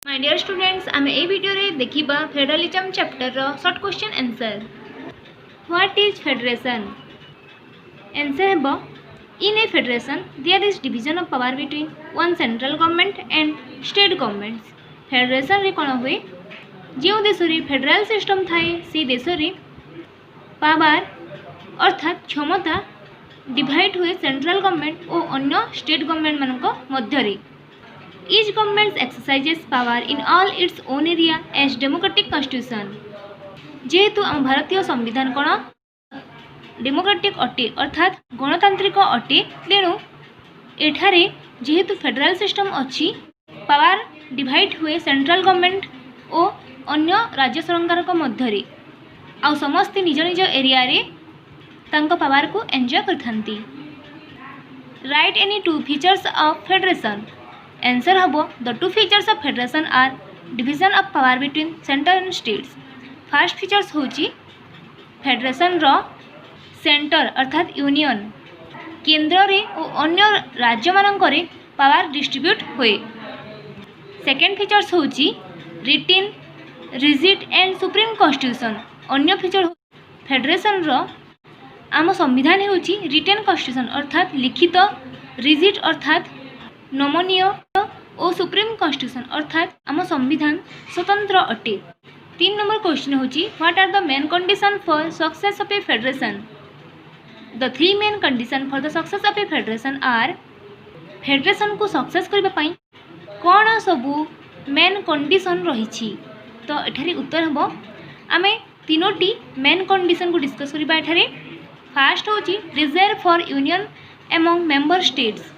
My dear students आम ए video रे देखिबा फेडरलिज्म चैप्टर रो short question answer. What is federation? Answer हेबो in a federation there is division of power between one central government and state governments. Federation रे कोन हुए जो देश रे फेडरल सिस्टम थाए से देश रे पावर अर्थात क्षमता डिवाइड हुए सेंट्रल गवर्नमेंट और अन्य स्टेट गवर्नमेंट मानक मध्य रे। Each government exercises power in all its own area as democratic constitution। जेहेतु आम भारतीय संविधान कौन डेमोक्रेटिक अटे अर्थात गणतांत्रिक अटे तेणु एठारे जेहेतु फेडरल सिस्टम अच्छी पावर डिवाइड हुए सेंट्रल गवर्नमेंट और अन्य राज्य सरकार मध्य आउ समस्ते निज निज एरिया रे तांको पावर को एंजॉय करथांती। Write any two features of federation. Answer hmm the two features of federation are division of power between centre and states. First features होची फेडरेशन रो सेंटर अर्थात यूनियन केंद्र रे और अन्य राज्य मानक रे पावर डिस्ट्रीब्यूट होए। सेकेंड फीचर्स होची written rigid and supreme constitution. अन्य फीचर फेडरेशन रो आम संविधान होची रिटेन कॉन्स्टिट्यूशन अर्थात लिखित रिजिड अर्थात नमनीय और सुप्रीम कॉन्स्टिट्यूशन अर्थात आम संविधान स्वतंत्र अटे। 3 नंबर क्वेश्चन होची what are the main condition for success of a federation. The 3 main condition for the success of a federation are federation को सक्सेस करबा पई कोन सबू मेन कंडीशन रही। तो एठारे उत्तर हम आमे तीनोटी मेन कंडीशन को डिस्कस करबा। एठारे फर्स्ट होची desire for union among member states.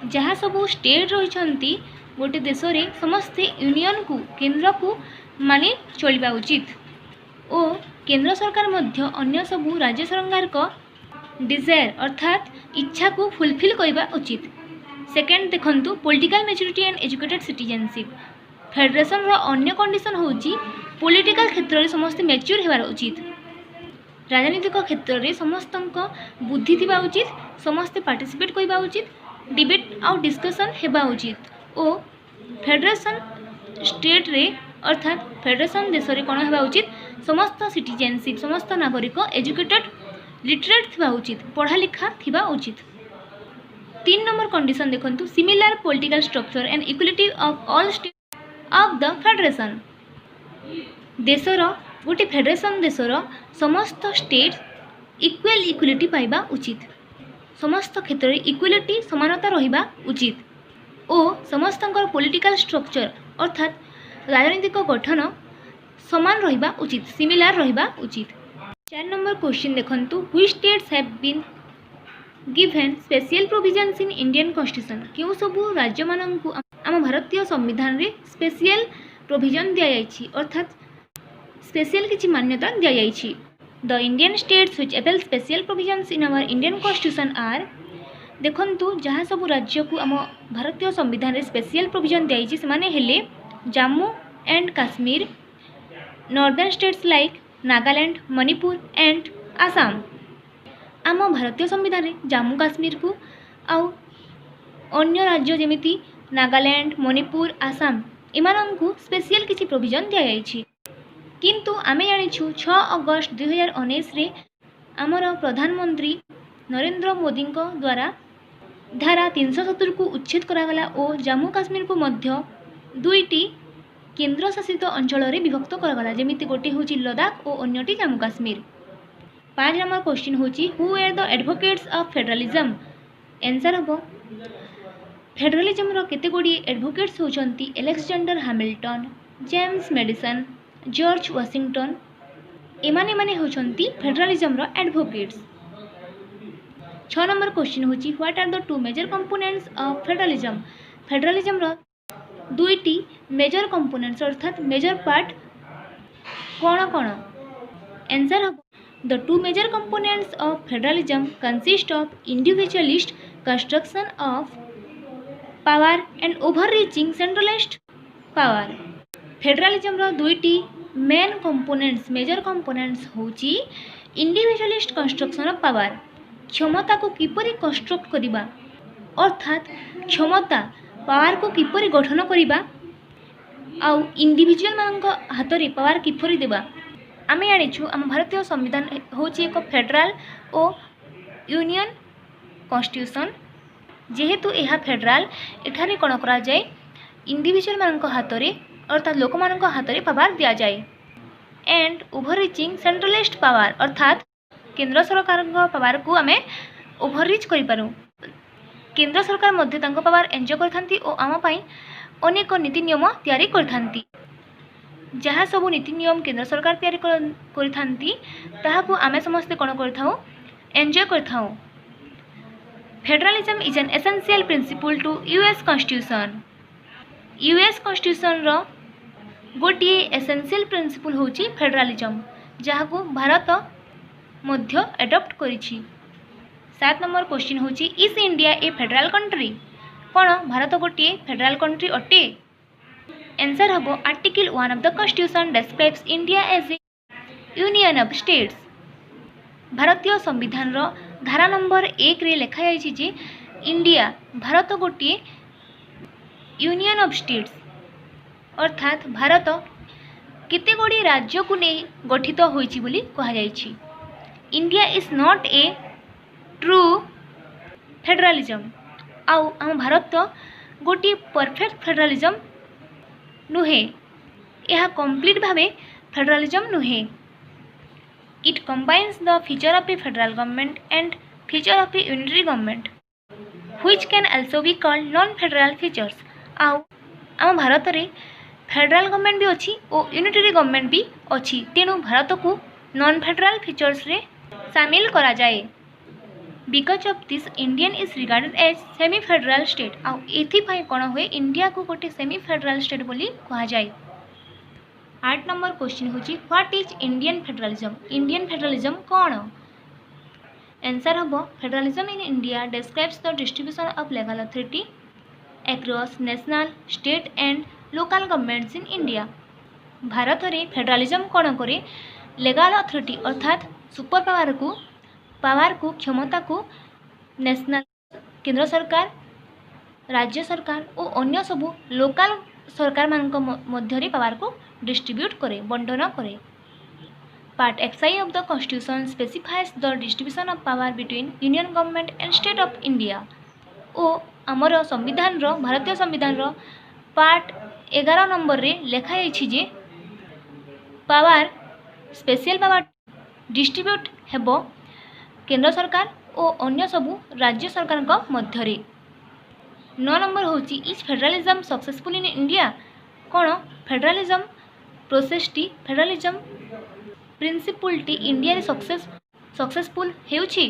जहाँ सबू स्टेट रही गोटे देश रे समस्ते यूनियन को केंद्र को मानि चलवा उचित और केंद्र सरकार मध्य अन्य सबू राज्य सरकार को डिजायर अर्थात इच्छा को फुलफिल करवा उचित। सेकेंड देखंतु political maturity and educated citizenship. Federation रो अन्य कंडीशन होची पॉलिटिकल क्षेत्र में समस्ते मैच्योर हेबार उचित। राजनीतिक क्षेत्र में समस्त बुद्धि थिबा उचित समस्ते पार्टिसिपेट करवा उचित डिबेट आउ डिस्कशन हेबा उचित और फेडरेशन स्टेट रे अर्थात फेडरेशन देश रे कोन हेबा उचित समस्त सिटीजनशिप समस्त नागरिक एजुकेटेड लिटरेट थिबा उचित पढ़ा लिखा थिबा उचित। 3 नंबर कंडीशन देखंतु similar political structure and equality of all state of the federation. देशर गोटे फेडरेशन देशर समस्त स्टेट इक्वल इक्वालिटी पाइबा उचित समस्त क्षेत्र में इक्वालिटी समानता रहिबा उचित और समस्त पॉलिटिकल स्ट्रक्चर अर्थात राजनीतिक गठन समान रहिबा उचित सिमिलर रहिबा उचित। 4 नंबर क्वेश्चन देखंतु which states have been given special provisions in Indian constitution. क्यों सबू राज्य मानक आम भारतीय संविधान रे स्पेशल प्रोविजन दिया जायछि अर्थात स्पेशल किछि मान्यता दिया जायछि। The Indian states which avail special provisions in our Indian Constitution are देखंतु जहाँ सब राज्य को आम भारतीय संविधान रे स्पेशल प्रोविजन दिया से माने हेले Jammu and Kashmir northern states like Nagaland Manipur and Assam. आम भारतीय संविधान रे जम्मू काश्मीर को आउ अन्य राज्य जेमिति नागालैंड मणिपुर आसाम एमान को स्पेशल किसी प्रोविजन दिया जायछि। किंतु आमे जानिछु 6 अगस्त 2019 रे आमर प्रधानमंत्री नरेंद्र मोदी द्वारा धारा 370 को उच्छेद करागला और जम्मू काश्मीर को मध्य 2टी केंद्र शासित अंचल रे विभक्त करागला जेमिति गोटे होची लद्दाख और अन्यटी जम्मू काश्मीर। 5 नंबर क्वेश्चन होची who are the advocates of federalism. Answer hmm federalism रो केते गोडी एडवोकेट्स होचंती Alexander Hamilton James Madison George Washington एमाने माने होचंती फेडरलिज्म रो एडवोकेट्स। 6 नंबर क्वेश्चन होची what are the two major components of federalism. Federalism रो 2टी मेजर कंपोनेंट्स अर्थात मेजर पार्ट कोन कोन। Answer the two major components of federalism consist of individualist construction of power and overreaching centralised power. Federalism रो 2टी main components major components होची individualist construction of power क्षमता को किपरि कंस्ट्रक्ट करिबा अर्थात क्षमता पावर को किपरि गठन करिबा आउ इंडिविजुअल मानक हाथ में पावर किपरि देबा आमे जानिछु आम भारतीय संविधान होची एक फेडरल और यूनियन कॉन्स्टिट्यूशन जेहेतु यह फेडरल एठारे कौन करा जाए इंडिविजुअल मानक हाथ में अर्थात लोक मानक हाथ में पावर दिया जाए and over reaching centralised power अर्थात केंद्र सरकार पावर को आमे ओवर रिच करि पारू केंद्र सरकार मध्य तांको पावर एंजॉय करथांती और आम पाई अनेक नीति नियम तैयारी करथांती जहाँ सब नीति नियम केंद्र सरकार तैयारी करथांती ताहाकू आमे समस्ते कौन करथाऊ एंजॉय करथाऊ। Federalism is an essential principle to US constitution US constitution रो गोटे एसेंशियल प्रिंसिपल होची फेडरलिज्म जहाँ भारत मध्य एडॉप्ट करिछि। 7 नंबर क्वेश्चन होची is India a federal country कौन भारत गोटे फेडरल कंट्री अटे answer hmm article 1 of the constitution describes India as a union of states भारतीय संविधान रो धारा नंबर 1 रे लिखा जाइछि जे इंडिया भारत गोटे यूनियन ऑफ स्टेट्स अर्थात भारत केते गुडी राज्य को नहीं गठित होइछि बोली कहा जाइछि। India is not a true federalism आउ आम भारत गोटे परफेक्ट फेडरलिज्म नुहे यह कंप्लीट भावे फेडरलिज्म नुहे। It combines the feature of A federal government and feature of A unitary government which can also be called non federal features आउ आम भारत रे federal government भी अच्छी और यूनिटरी गवर्नमेंट भी अच्छी तेणु भारत को नॉन फेडरल फीचर्स रे शामिल करा जाए। Because of this Indian is regarded as semi federal state आउ एथिपाई कौन हुए इंडिया को गोटे सेमी फेडरल स्टेट बोली कहा जाए। 8 नंबर क्वेश्चन होची व्हाट इज इंडियन फेडरलिज्म कौन answer hmm federalism in India describes the distribution of legal authority across national state and local governments in India Bharat में फेडरलिज्म कौन करे लीगल अथॉरिटी अर्थात super power को क्षमता को नेशनल केंद्र सरकार राज्य सरकार और अन्य सबू लोकल सरकार मानक मध्य पावर को डिस्ट्रीब्यूट करे बंटन करे। Part XI of the constitution specifies the distribution of power between union government and state of India ओ आमर संविधान रो भारतीय संविधान रो पार्ट 11 नंबर रे लिखा जाइछि जे पावर स्पेशल पावर डिस्ट्रीब्यूट हेबो केंद्र सरकार और अन्य सबू राज्य सरकार का मध्य रे। 9 नंबर होची is federalism successful in India कौन फेडरलिज्म प्रोसेस टी फेडरलिज्म प्रिंसिपल टी इंडिया रे सक्सेसफुल हेउछि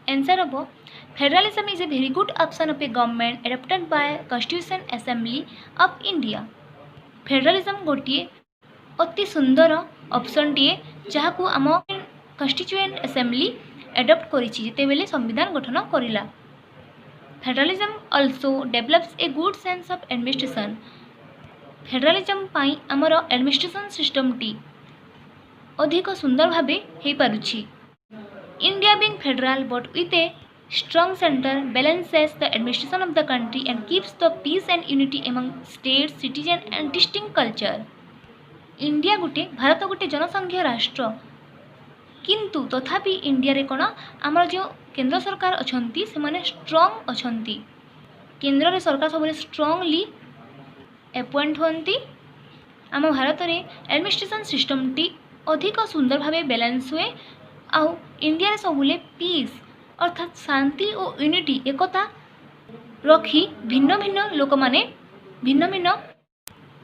answer hmm federalism is a very good option of a government adopted by constitution assembly of India federalism गोटे अति सुंदर ऑप्शन टीए जहाँ को आम कॉन्स्टिट्यूएंट असेंबली एडॉप्ट करिछि जेतेबेले संविधान गठन करिला। Federalism also develops a good sense of administration federalism पाई आमर एडमिनिस्ट्रेशन सिस्टम टी अधिक सुंदर भाबे हे पारुछि। India being federal but with a strong center balances the administration of the country and keeps the peace and unity among states, citizens and distinct culture. India गोटे भारत गोटे जनसंघीय राष्ट्र किंतु तथापि इंडिया रे कोन आमर जो केंद्र सरकार अछंती से माने स्ट्रांग अछंती केंद्र रे सरकार सब स्ट्रांगली अपॉइंट होंती आम भारत रे एडमिनिस्ट्रेशन सिस्टम टी अधिक सुंदर भावे बैलेंस हुए आउ इंडिया रे सबुले पीस अर्थात शांति और यूनिटी एकता रखी भिन्न भिन्न लोक माने भिन्न भिन्न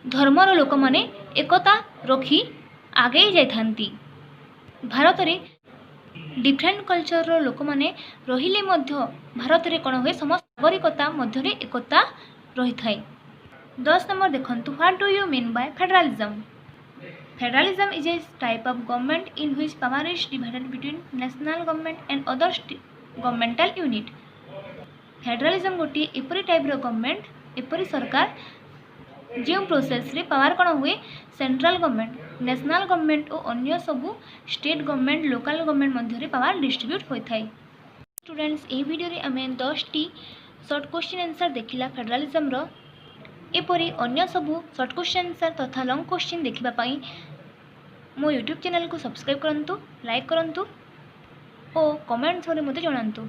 धर्मर लोक माने एकता रखी आगे जाइथांती भारत रे डिफरेंट कल्चर लोक माने रहिले मध्य भारत रे कोन होय समस्त नागरिकता मध्य रे एकता रही थाए। 10 नंबर देखंतु what do you mean by federalism federalism is A type of government in which power is divided between national government and other governmental unit federalism गोटे एपरी टाइप गवर्नमेंट एपरी सरकार जो प्रोसेस रे पावर कौन हुए सेंट्रल गवर्नमेंट नेशनल गवर्नमेंट और अन्य सबू state government local government मध्य power distribute होता है। स्टूडेंट्स ये वीडियो रे आमे 10 टी शॉर्ट क्वेश्चन आंसर देखिला फेडरलिज्म रो एपरी अन्य सबू सर्ट क्वेश्चन आंसर तथा लॉन्ग क्वेश्चन देखिबा पई मो यूट्यूब चैनल को सब्सक्राइब करंतु, लाइक करंतु और कमेंट्स रे मते जणांतु।